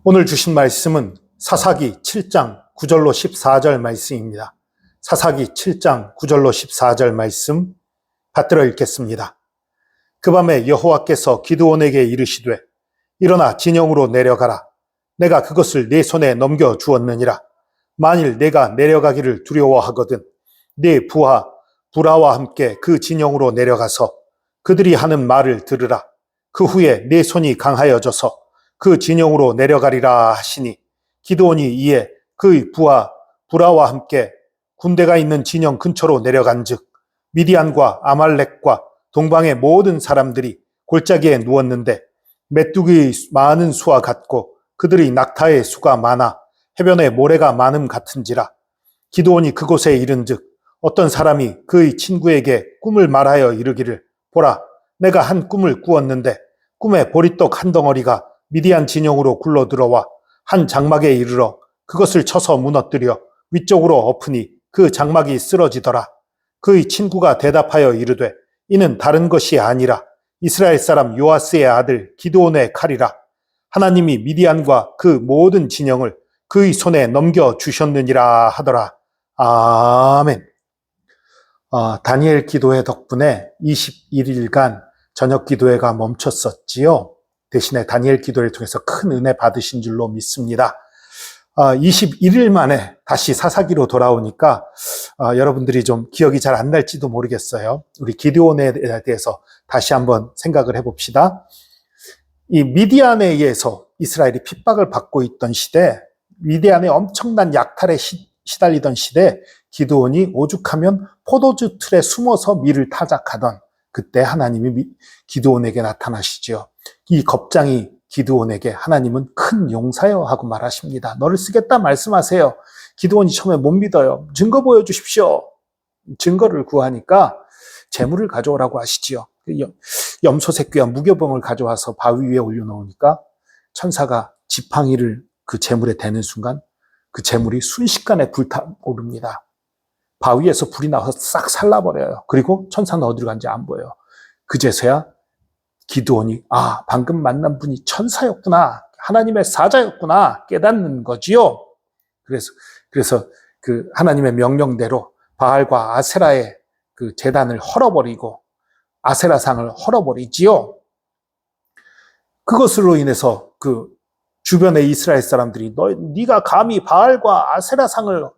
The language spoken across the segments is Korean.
오늘 주신 말씀은 사사기 7장 9절로 14절 말씀입니다. 사사기 7장 9절로 14절 말씀 받들어 읽겠습니다. 그 밤에 여호와께서 기드온에게 이르시되 일어나 진영으로 내려가라. 내가 그것을 네 손에 넘겨 주었느니라. 만일 내가 내려가기를 두려워하거든 네 부하 부라와 함께 그 진영으로 내려가서 그들이 하는 말을 들으라. 그 후에 네 손이 강하여져서 그 진영으로 내려가리라 하시니 기드온이 이에 그의 부하 부라와 함께 군대가 있는 진영 근처로 내려간즉 미디안과 아말렉과 동방의 모든 사람들이 골짜기에 누웠는데 메뚜기의 많은 수와 같고 그들의 낙타의 수가 많아 해변에 모래가 많음 같은지라. 기드온이 그곳에 이른즉 어떤 사람이 그의 친구에게 꿈을 말하여 이르기를 보라, 내가 한 꿈을 꾸었는데 꿈에 보리떡 한 덩어리가 미디안 진영으로 굴러 들어와 한 장막에 이르러 그것을 쳐서 무너뜨려 위쪽으로 엎으니 그 장막이 쓰러지더라. 그의 친구가 대답하여 이르되 이는 다른 것이 아니라 이스라엘 사람 요아스의 아들 기드온의 칼이라. 하나님이 미디안과 그 모든 진영을 그의 손에 넘겨주셨느니라 하더라. 아멘. 다니엘 기도회 덕분에 21일간 저녁 기도회가 멈췄었지요. 대신에 다니엘 기도를 통해서 큰 은혜 받으신 줄로 믿습니다. 21일 만에 다시 사사기로 돌아오니까 여러분들이 좀 기억이 잘 안 날지도 모르겠어요. 우리 기드온에 대해서 다시 한번 생각을 해봅시다. 이 미디안에 의해서 이스라엘이 핍박을 받고 있던 시대, 미디안의 엄청난 약탈에 시달리던 시대, 기드온이 오죽하면 포도주 틀에 숨어서 밀을 타작하던 그때 하나님이 기드온에게 나타나시죠. 이 겁장이 기드온에게 하나님은 큰 용사여 하고 말하십니다. 너를 쓰겠다 말씀하세요. 기드온이 처음에 못 믿어요. 증거 보여주십시오. 증거를 구하니까 재물을 가져오라고 하시지요. 염소 새끼와 무교병을 가져와서 바위 위에 올려놓으니까 천사가 지팡이를 그 재물에 대는 순간 그 재물이 순식간에 불타오릅니다. 바위에서 불이 나와서 싹 살라버려요. 그리고 천사는 어디로 간지 안 보여요. 그제서야 기드온이 방금 만난 분이 천사였구나, 하나님의 사자였구나 깨닫는 거지요. 그래서 그 하나님의 명령대로 바알과 아세라의 그 제단을 헐어버리고 아세라상을 헐어버리지요. 그것으로 인해서 그 주변의 이스라엘 사람들이 네가 감히 바알과 아세라상을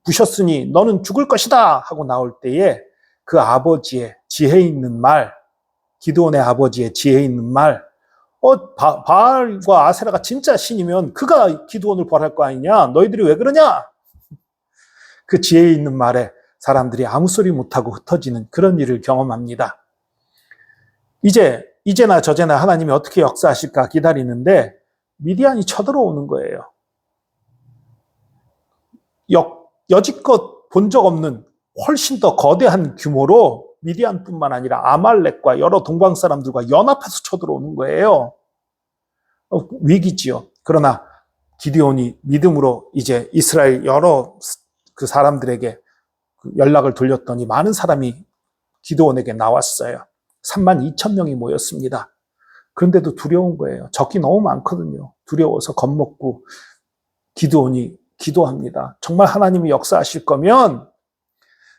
부셨으니 너는 죽을 것이다 하고 나올 때에 그 아버지의 지혜 있는 말, 기드온의 아버지의 지혜 있는 말, 바알과 아세라가 진짜 신이면 그가 기드온을 벌할 거 아니냐? 너희들이 왜 그러냐? 그 지혜 있는 말에 사람들이 아무 소리 못하고 흩어지는 그런 일을 경험합니다. 이제나 저제나 하나님이 어떻게 역사하실까 기다리는데 미디안이 쳐들어오는 거예요. 여지껏 본 적 없는 훨씬 더 거대한 규모로 미디안뿐만 아니라 아말렉과 여러 동방 사람들과 연합해서 쳐들어오는 거예요. 위기지요. 그러나 기드온이 믿음으로 이제 이스라엘 여러 그 사람들에게 연락을 돌렸더니 많은 사람이 기드온에게 나왔어요. 32,000명이 모였습니다. 그런데도 두려운 거예요. 적이 너무 많거든요. 두려워서 겁먹고 기드온이 기도합니다. 정말 하나님이 역사하실 거면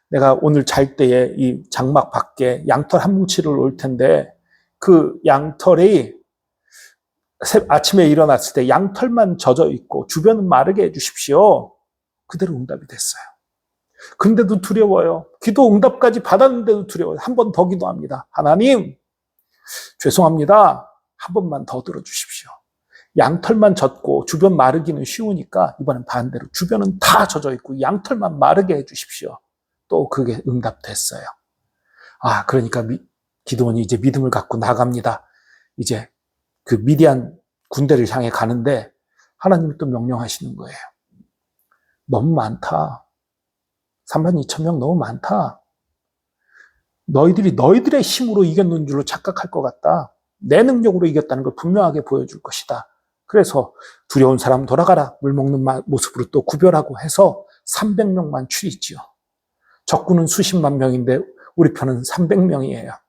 내가 오늘 잘 때에 이 장막 밖에 양털 한 뭉치를 놓을 텐데 그 양털이 아침에 일어났을 때 양털만 젖어 있고 주변은 마르게 해주십시오. 그대로 응답이 됐어요. 그런데도 두려워요. 기도 응답까지 받았는데도 두려워요. 한 번 더 기도합니다. 하나님, 죄송합니다. 한 번만 더 들어주십시오. 양털만 젖고 주변 마르기는 쉬우니까 이번엔 반대로 주변은 다 젖어 있고 양털만 마르게 해주십시오. 또 그게 응답됐어요. 그러니까 기드온이 이제 믿음을 갖고 나갑니다. 이제 그 미디안 군대를 향해 가는데 하나님이 또 명령하시는 거예요. 너무 많다. 32,000명 너무 많다. 너희들의 힘으로 이겼는 줄로 착각할 것 같다. 내 능력으로 이겼다는 걸 분명하게 보여줄 것이다. 그래서 두려운 사람 돌아가라. 물 먹는 모습으로 또 구별하고 해서 300명만 추리지요. 적군은 수십만 명인데 우리 편은 300명이에요.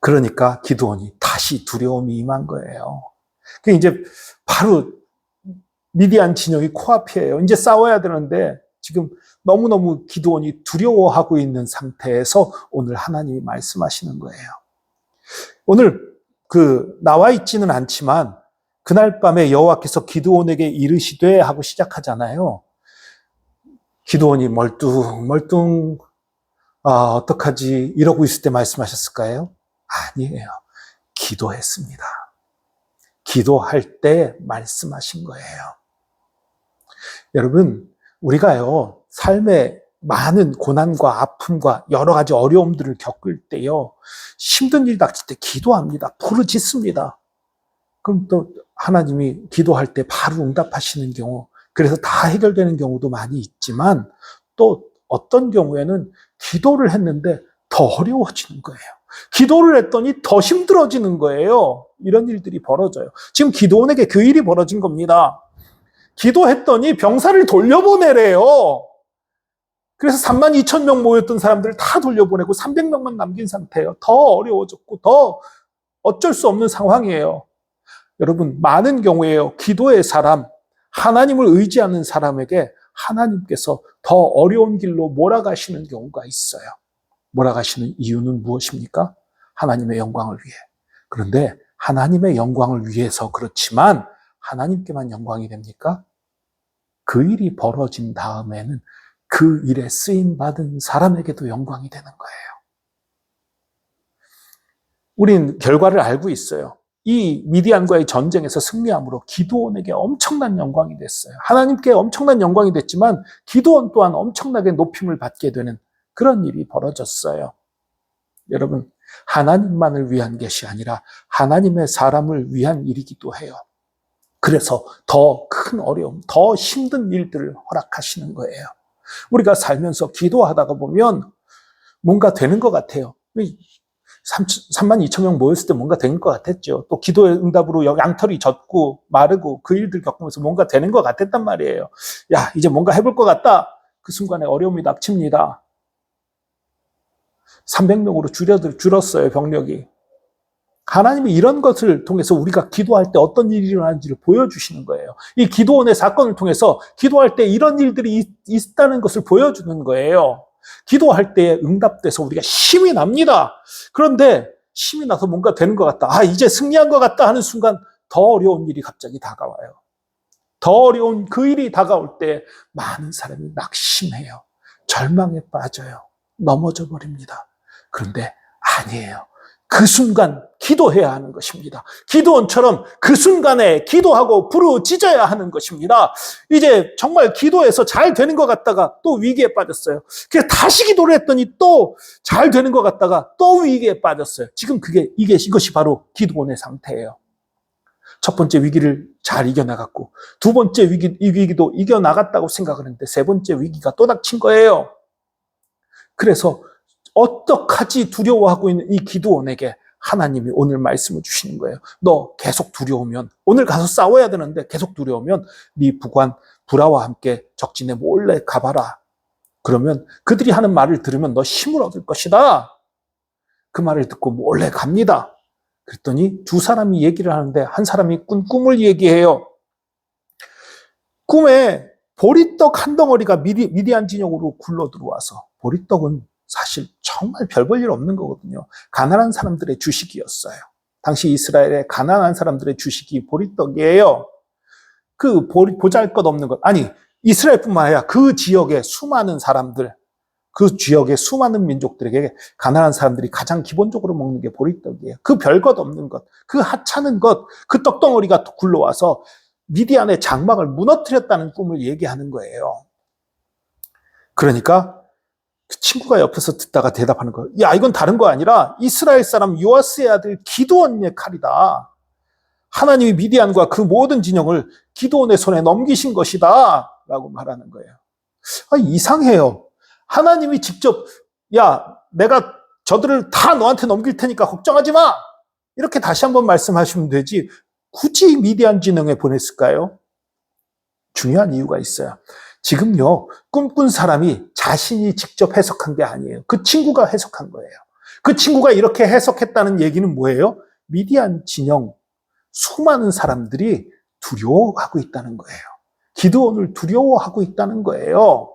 그러니까 기드온이 다시 두려움이 임한 거예요. 그 이제 바로 미디안 진영이 코앞이에요. 이제 싸워야 되는데 지금 너무너무 기드온이 두려워하고 있는 상태에서 오늘 하나님이 말씀하시는 거예요. 오늘 나와 있지는 않지만 그날 밤에 여호와께서 기드온에게 이르시되 하고 시작하잖아요. 기드온이 멀뚱 어떡하지 이러고 있을 때 말씀하셨을까요? 아니에요. 기도했습니다. 기도할 때 말씀하신 거예요. 여러분, 우리가요, 삶에 많은 고난과 아픔과 여러 가지 어려움들을 겪을 때요, 힘든 일 닥칠 때 기도합니다. 부르짖습니다. 그럼 또 하나님이 기도할 때 바로 응답하시는 경우, 그래서 다 해결되는 경우도 많이 있지만 또 어떤 경우에는 기도를 했는데 더 어려워지는 거예요. 기도를 했더니 더 힘들어지는 거예요. 이런 일들이 벌어져요. 지금 기도원에게 그 일이 벌어진 겁니다. 기도했더니 병사를 돌려보내래요. 그래서 32,000명 모였던 사람들을 다 돌려보내고 300명만 남긴 상태예요. 더 어려워졌고 더 어쩔 수 없는 상황이에요. 여러분, 많은 경우에요. 기도의 사람, 하나님을 의지하는 사람에게 하나님께서 더 어려운 길로 몰아가시는 경우가 있어요. 몰아가시는 이유는 무엇입니까? 하나님의 영광을 위해. 그런데 하나님의 영광을 위해서 그렇지만 하나님께만 영광이 됩니까? 그 일이 벌어진 다음에는 그 일에 쓰임받은 사람에게도 영광이 되는 거예요. 우린 결과를 알고 있어요. 이 미디안과의 전쟁에서 승리함으로 기드온에게 엄청난 영광이 됐어요. 하나님께 엄청난 영광이 됐지만 기드온 또한 엄청나게 높임을 받게 되는 그런 일이 벌어졌어요. 여러분, 하나님만을 위한 것이 아니라 하나님의 사람을 위한 일이기도 해요. 그래서 더 큰 어려움, 더 힘든 일들을 허락하시는 거예요. 우리가 살면서 기도하다가 보면 뭔가 되는 것 같아요. 32,000명 모였을 때 뭔가 된 것 같았죠. 또 기도의 응답으로 양털이 젖고 마르고 그 일들 겪으면서 뭔가 되는 것 같았단 말이에요. 야, 이제 뭔가 해볼 것 같다. 그 순간에 어려움이 닥칩니다. 300명으로 줄었어요, 병력이. 하나님이 이런 것을 통해서 우리가 기도할 때 어떤 일이 일어나는지를 보여주시는 거예요. 이 기도원의 사건을 통해서 기도할 때 이런 일들이 있다는 것을 보여주는 거예요. 기도할 때 응답돼서 우리가 힘이 납니다. 그런데 힘이 나서 뭔가 되는 것 같다. 이제 승리한 것 같다 하는 순간 더 어려운 일이 갑자기 다가와요. 더 어려운 그 일이 다가올 때 많은 사람이 낙심해요. 절망에 빠져요. 넘어져 버립니다. 그런데 아니에요. 그 순간 기도해야 하는 것입니다. 기도원처럼 그 순간에 기도하고 부르짖어야 하는 것입니다. 이제 정말 기도해서 잘 되는 것 같다가 또 위기에 빠졌어요. 그래서 다시 기도를 했더니 또 잘 되는 것 같다가 또 위기에 빠졌어요. 지금 이것이 바로 기도원의 상태예요. 첫 번째 위기를 잘 이겨나갔고 두 번째 위기도 이겨나갔다고 생각을 했는데 세 번째 위기가 또 닥친 거예요. 그래서 어떡하지 두려워하고 있는 이 기드온에게 하나님이 오늘 말씀을 주시는 거예요. 너 계속 두려우면 오늘 가서 싸워야 되는데 계속 두려우면 네 부관 브라와 함께 적진에 몰래 가봐라. 그러면 그들이 하는 말을 들으면 너 힘을 얻을 것이다. 그 말을 듣고 몰래 갑니다. 그랬더니 두 사람이 얘기를 하는데 한 사람이 꾼 꿈을 얘기해요. 꿈에 보리떡 한 덩어리가 미디안 진영으로 굴러 들어와서, 보리떡은 사실 정말 별 볼 일 없는 거거든요. 가난한 사람들의 주식이었어요. 당시 이스라엘의 가난한 사람들의 주식이 보리떡이에요. 그 보잘것없는 것, 아니 이스라엘뿐만 아니라 그 지역의 수많은 사람들, 그 지역의 수많은 민족들에게 가난한 사람들이 가장 기본적으로 먹는 게 보리떡이에요. 그 별것 없는 것, 그 하찮은 것, 그 떡덩어리가 굴러와서 미디안의 장막을 무너뜨렸다는 꿈을 얘기하는 거예요. 그러니까 그 친구가 옆에서 듣다가 대답하는 거예요. 야, 이건 다른 거 아니라 이스라엘 사람 요아스의 아들 기드온의 칼이다. 하나님이 미디안과 그 모든 진영을 기드온의 손에 넘기신 것이다. 라고 말하는 거예요. 이상해요. 하나님이 직접 야, 내가 저들을 다 너한테 넘길 테니까 걱정하지 마. 이렇게 다시 한번 말씀하시면 되지. 굳이 미디안 진영에 보냈을까요? 중요한 이유가 있어요. 지금요, 꿈꾼 사람이 자신이 직접 해석한 게 아니에요. 그 친구가 해석한 거예요. 그 친구가 이렇게 해석했다는 얘기는 뭐예요? 미디안 진영, 수많은 사람들이 두려워하고 있다는 거예요. 기드온을 두려워하고 있다는 거예요.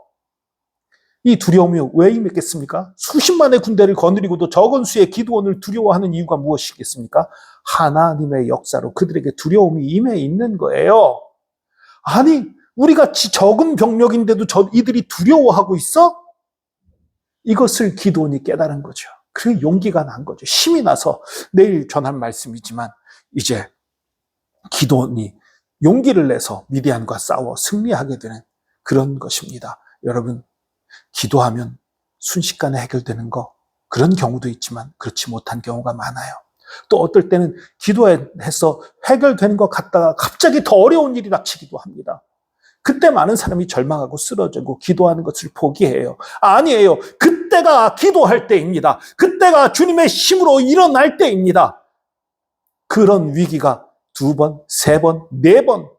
이 두려움이 왜 임했겠습니까? 수십만의 군대를 거느리고도 적은 수의 기드온을 두려워하는 이유가 무엇이겠습니까? 하나님의 역사로 그들에게 두려움이 임해 있는 거예요. 아니, 우리같이 적은 병력인데도 이들이 두려워하고 있어? 이것을 기드온이 깨달은 거죠. 그 용기가 난 거죠. 힘이 나서 내일 전할 말씀이지만 이제 기드온이 용기를 내서 미디안과 싸워 승리하게 되는 그런 것입니다. 여러분, 기도하면 순식간에 해결되는 거, 그런 경우도 있지만 그렇지 못한 경우가 많아요. 또 어떨 때는 기도해서 해결되는 것 같다가 갑자기 더 어려운 일이 닥치기도 합니다. 그때 많은 사람이 절망하고 쓰러지고 기도하는 것을 포기해요. 아니에요. 그때가 기도할 때입니다. 그때가 주님의 힘으로 일어날 때입니다. 그런 위기가 2번, 3번, 4번,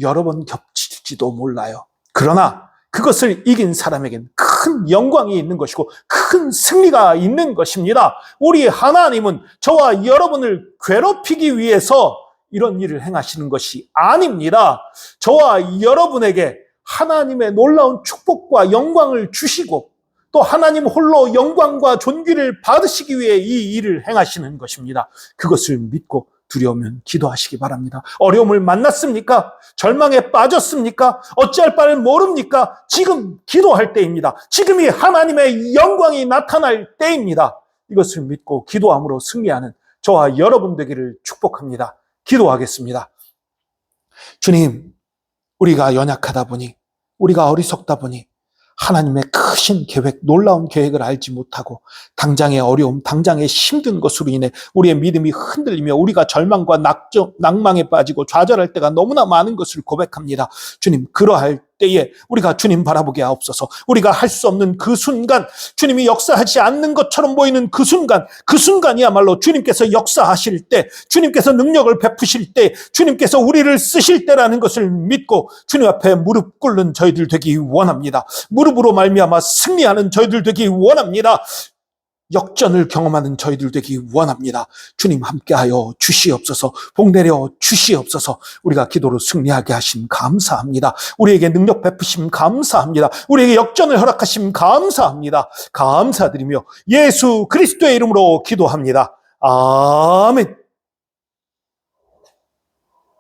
여러 번 겹칠지도 몰라요. 그러나 그것을 이긴 사람에겐 큰 영광이 있는 것이고 큰 승리가 있는 것입니다. 우리 하나님은 저와 여러분을 괴롭히기 위해서 이런 일을 행하시는 것이 아닙니다. 저와 여러분에게 하나님의 놀라운 축복과 영광을 주시고 또 하나님 홀로 영광과 존귀를 받으시기 위해 이 일을 행하시는 것입니다. 그것을 믿고 두려우면 기도하시기 바랍니다. 어려움을 만났습니까? 절망에 빠졌습니까? 어찌할 바를 모릅니까? 지금 기도할 때입니다. 지금이 하나님의 영광이 나타날 때입니다. 이것을 믿고 기도함으로 승리하는 저와 여러분 되기를 축복합니다. 기도하겠습니다. 주님, 우리가 연약하다 보니, 우리가 어리석다 보니 하나님의 크신 계획, 놀라운 계획을 알지 못하고 당장의 어려움, 당장의 힘든 것으로 인해 우리의 믿음이 흔들리며 우리가 절망과 낭망에 빠지고 좌절할 때가 너무나 많은 것을 고백합니다. 주님, 그러할 때에 우리가 주님 바라보게 하옵소서. 우리가 할 수 없는 그 순간, 주님이 역사하지 않는 것처럼 보이는 그 순간이야말로 주님께서 역사하실 때, 주님께서 능력을 베푸실 때, 주님께서 우리를 쓰실 때라는 것을 믿고 주님 앞에 무릎 꿇는 저희들 되기 원합니다. 무릎으로 말미암아 승리하는 저희들 되기 원합니다. 역전을 경험하는 저희들 되기 원합니다. 주님 함께하여 주시옵소서. 복 내려 주시옵소서. 우리가 기도로 승리하게 하심 감사합니다. 우리에게 능력 베푸심 감사합니다. 우리에게 역전을 허락하심 감사합니다. 감사드리며 예수 그리스도의 이름으로 기도합니다. 아멘.